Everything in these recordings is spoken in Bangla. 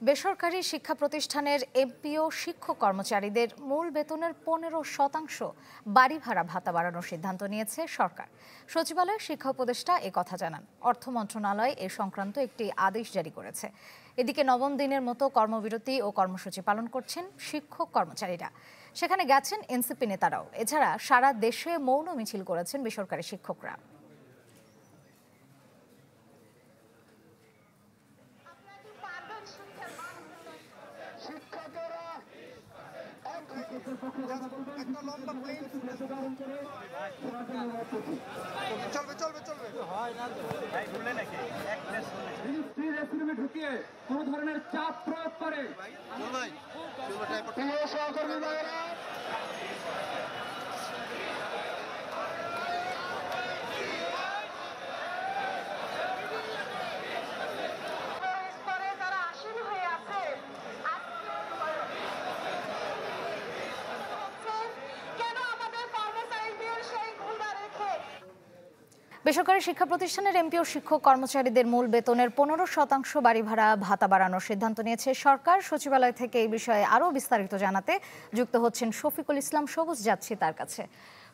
বেসরকারি শিক্ষা প্রতিষ্ঠানের এমপিও শিক্ষক কর্মচারীদের মূল বেতনের 15% বাড়ি ভাড়া ভাতা বাড়ানোর সিদ্ধান্ত নিয়েছে সরকার। সচিবালয়ের শিক্ষা উপদেষ্টা কথা জানান। অর্থ মন্ত্রণালয় এ সংক্রান্ত একটি আদেশ জারি করেছে। এদিকে নবম দিনের মতো কর্মবিরতি ও কর্মসূচি পালন করছেন শিক্ষক কর্মচারীরা। সেখানে গেছেন এনসিপি নেতারাও। এছাড়া সারা দেশে মৌন মিছিল করেছেন বেসরকারি শিক্ষকরা। ঢুকিয়ে কোন ধরনের চাপ প্রয়োগ করে বেসরকারি শিক্ষা প্রতিষ্ঠানের এমপিও শিক্ষক কর্মচারীদের মূল বেতনের 15% বাড়ি ভাড়া ভাতা বাড়ানোর সিদ্ধান্ত নিয়েছে সরকার। সচিবালয় থেকে এই বিষয়ে আরও বিস্তারিত জানাতে যুক্ত হচ্ছেন শফিকুল ইসলাম সবুজ। যাচ্ছি তার কাছে।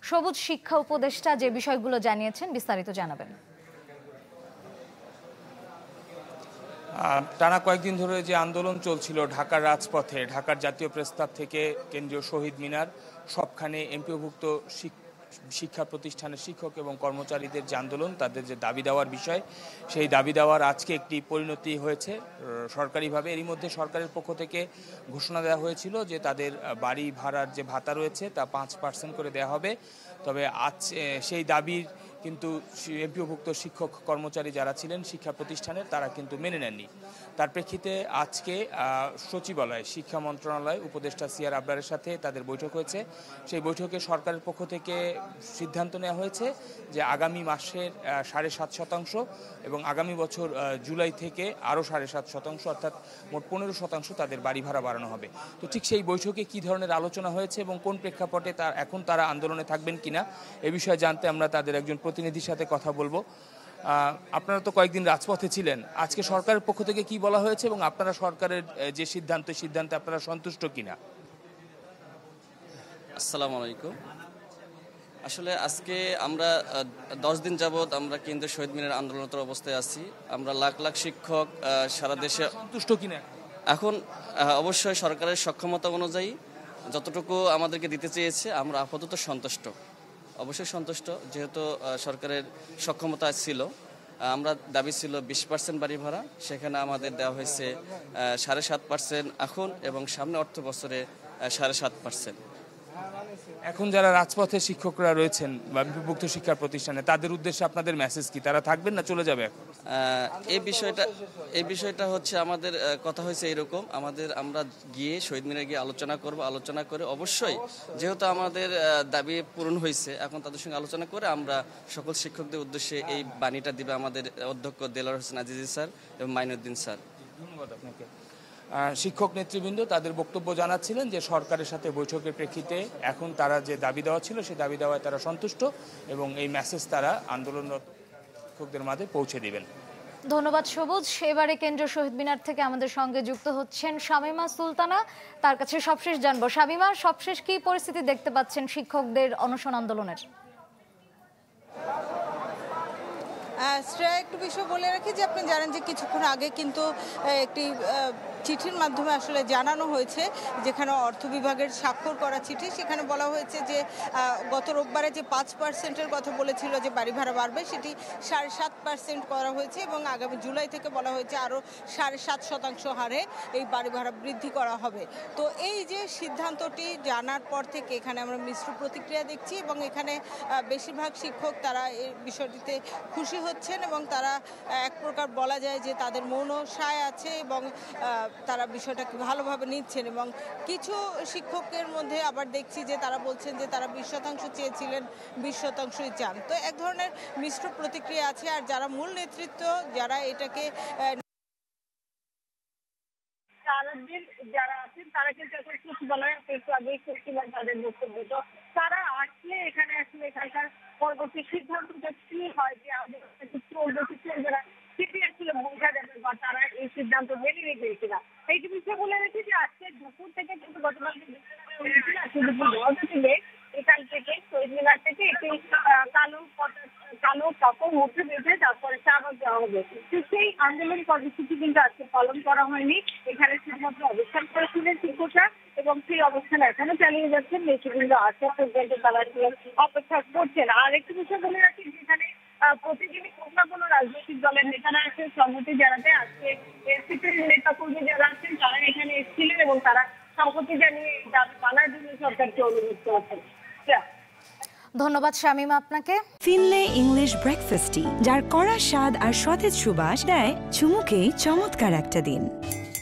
সবুজ, শিক্ষা উপদেষ্টা যে বিষয়গুলো জানিয়েছেন বিস্তারিত জানাবেন। টানা কয়েকদিন ধরে যে আন্দোলন চলছিল ঢাকার রাজপথে, ঢাকার জাতীয় প্রেসক্লাব থেকে কেন্দ্রীয় শহীদ মিনার, সবখানে এমপিওভুক্ত শিক্ষা প্রতিষ্ঠানের শিক্ষক এবং কর্মচারীদের যে আন্দোলন, তাদের যে দাবি দেওয়ার বিষয়, সেই দাবি দেওয়ার আজকে একটি পরিণতি হয়েছে সরকারিভাবে। এরই মধ্যে সরকারের পক্ষ থেকে ঘোষণা দেওয়া হয়েছিল যে তাদের বাড়ি ভাড়ার যে ভাতা রয়েছে তা 5% করে দেওয়া হবে। তবে আজ সেই দাবির কিন্তু এমপিওভুক্ত শিক্ষক কর্মচারী যারা ছিলেন শিক্ষা প্রতিষ্ঠানের, তারা কিন্তু মেনে নেননি। তার প্রেক্ষিতে আজকে সচিবালয়, শিক্ষা মন্ত্রণালয়, উপদেষ্টা সিআর আবরারের সাথে তাদের বৈঠক হয়েছে। সেই বৈঠকে সরকারের পক্ষ থেকে সিদ্ধান্ত নেওয়া হয়েছে যে আগামী মাসের 7.5% এবং আগামী বছর জুলাই থেকে আরও 7.5%, অর্থাৎ মোট 15% তাদের বাড়ি ভাড়া বাড়ানো হবে। তো ঠিক সেই বৈঠকে কী ধরনের আলোচনা হয়েছে এবং কোন প্রেক্ষাপটে এখন তারা আন্দোলনে থাকবেন কিনা এ বিষয়ে জানতে আমরা তাদের একজন প্রতিনিধির সাথে কথা বলবো। আপনারা তো কয়েকদিন রাজপথে ছিলেন, আজকে সরকারের পক্ষ থেকে কি বলা হয়েছে এবং আপনারা সরকারের যে সিদ্ধান্তে আপনারা সন্তুষ্ট কিনা? আসসালামু আলাইকুম। আসলে আজকে আমরা 10 দিন যাবৎ আমরা কেন্দ্রীয় শহীদ মিনার আন্দোলনরত অবস্থায় আছি। আমরা লাখ লাখ শিক্ষক সারা দেশে সন্তুষ্ট কিনা? এখন অবশ্যই সরকারের সক্ষমতা অনুযায়ী যতটুকু আমাদেরকে দিতে চেয়েছে আমরা আপাতত সন্তুষ্ট, অবশ্যই সন্তুষ্ট। যেহেতু সরকারের সক্ষমতা ছিল, আমরা দাবি ছিল 20% বাড়ি ভাড়া, সেখানে আমাদের দেওয়া হয়েছে 7.5% এখন এবং সামনে অর্থ বছরে 7.5%। এখন যারা রাজপথে শিক্ষকরা রয়েছেন বা বিভক্ত শিক্ষা প্রতিষ্ঠানে, তাদের উদ্দেশ্যে আপনাদের মেসেজ কি? তারা থাকবেন না চলে যাবে? এই বিষয়টা হচ্ছে আমাদের কথা হয়েছে এরকম, আমরা গিয়ে শহীদ মিনারে গিয়ে আলোচনা করে অবশ্যই যেহেতু আমাদের দাবি পূরণ হয়েছে, এখন তাদের সঙ্গে আলোচনা করে আমরা সকল শিক্ষকদের উদ্দেশ্যে এই বাণীটা দিবে আমাদের অধ্যক্ষ দেলোয়ার হোসেন আজিজি স্যার এবং মাইনুদ্দিন স্যার। ধন্যবাদ আপনাকে। শিক্ষক নেতৃবৃন্দ তাদের বক্তব্য জানাচ্ছিলেন যে সরকারের সাথে বৈঠকের প্রেক্ষিতে এখন তারা যে দাবি দেওয়া ছিল সেই দাবি দেওয়ায় তারা সন্তুষ্ট এবং এই মেসেজ তারা আন্দোলনরত শিক্ষকদের মাঝে পৌঁছে দিবেন। ধন্যবাদ সবুজ। এবারে কেন্দ্রীয় শহীদ মিনার থেকে আমাদের সঙ্গে যুক্ত হচ্ছেন শামীমা সুলতানা। তার কাছে সবশেষ জানবো। শামীমা, সবশেষ কি পরিস্থিতি দেখতে পাচ্ছেন শিক্ষকদের অনশন আন্দোলনের? শ্রেয়া, একটু বিষয় বলে রাখি যে আপনি জানেন যে কিছুক্ষণ আগে কিন্তু একটি চিঠির মাধ্যমে আসলে জানানো হয়েছে, যেখানে অর্থ বিভাগের স্বাক্ষর করা চিঠি, সেখানে বলা হয়েছে যে গত রোববারে যে 5%-এর কথা বলেছিল যে বাড়ি ভাড়া বাড়বে, সেটি 7.5% করা হয়েছে এবং আগামী জুলাই থেকে বলা হয়েছে আরও 7.5% হারে এই বাড়ি ভাড়া বৃদ্ধি করা হবে। তো এই যে সিদ্ধান্তটি জানার পর থেকে এখানে আমরা মিশ্র প্রতিক্রিয়া দেখছি এবং এখানে বেশিরভাগ শিক্ষক তারা এই বিষয়টিতে খুশি হচ্ছেন এবং তারা এক প্রকার বলা যায় যে তাদের মৌন সায় আছে এবং তারা বিষয়টাকে ভালোভাবে নিচ্ছেন। এবং কিছু শিক্ষকের মধ্যে আবার দেখছি যে তারা বলছেন যে তারা 20% চেয়েছিলেন, 20%ই চান। তো এক ধরনের মিশ্র প্রতিক্রিয়া আছে। আর যারা মূল নেতৃত্ব, যারা এটাকে যারা আছেন তারা কিন্তু এখন সচিবালয়ে তাদের বক্তব্য, তো তারা আসলে এখানে আসলে এখানকার পরবর্তী সিদ্ধান্তটা কি হয় যে আমাদের চলবে কি চলবে না সেটি আসলে বোঝা যাবে বা তারা এই সিদ্ধান্ত মেনে নিবে কিনা। এইটি বিষয়ে বলে রেখে যে আজকে দুপুর থেকে কিন্তু গতকাল আজকে দুপুর 12টা থেকে এখান থেকে শহীদ মিনার থেকে একটি কালো কাপড় মুঠে বেঁধে তারপরে চাবক দেওয়া হবে। তো সেই আন্দোলন কর্মসূচি কিন্তু আজকে পালন করা হয়নি। এখানে শুধুমাত্র অবস্থান করেছিলেন শিক্ষকরা এবং সেই অবস্থান এখনো চালিয়ে যাচ্ছেন। নেতৃবৃন্দ আসা পর্যন্ত তারা অপেক্ষা করছেন। আর একটি বিষয় বলে রাখি, যেখানে প্রতিদিনই কোনো না কোনো রাজনৈতিক দলের নেতারা আসেন সংহতি জানাতে। আজকে এনসিপির নেতা কর্মী যারা আছেন তারা এখানে এসেছিলেন এবং তারা সংহতি জানিয়ে দাবি মানার জন্য সরকারকে অনুরোধ করেছেন। ধন্যবাদ শামীমা আপনাকে। ফিনলে ইংলিশ ব্রেকফাস্ট টি, যার কড়া স্বাদ আর সতেজ সুবাস দেয় চুমুকে চমৎকার একটা দিন।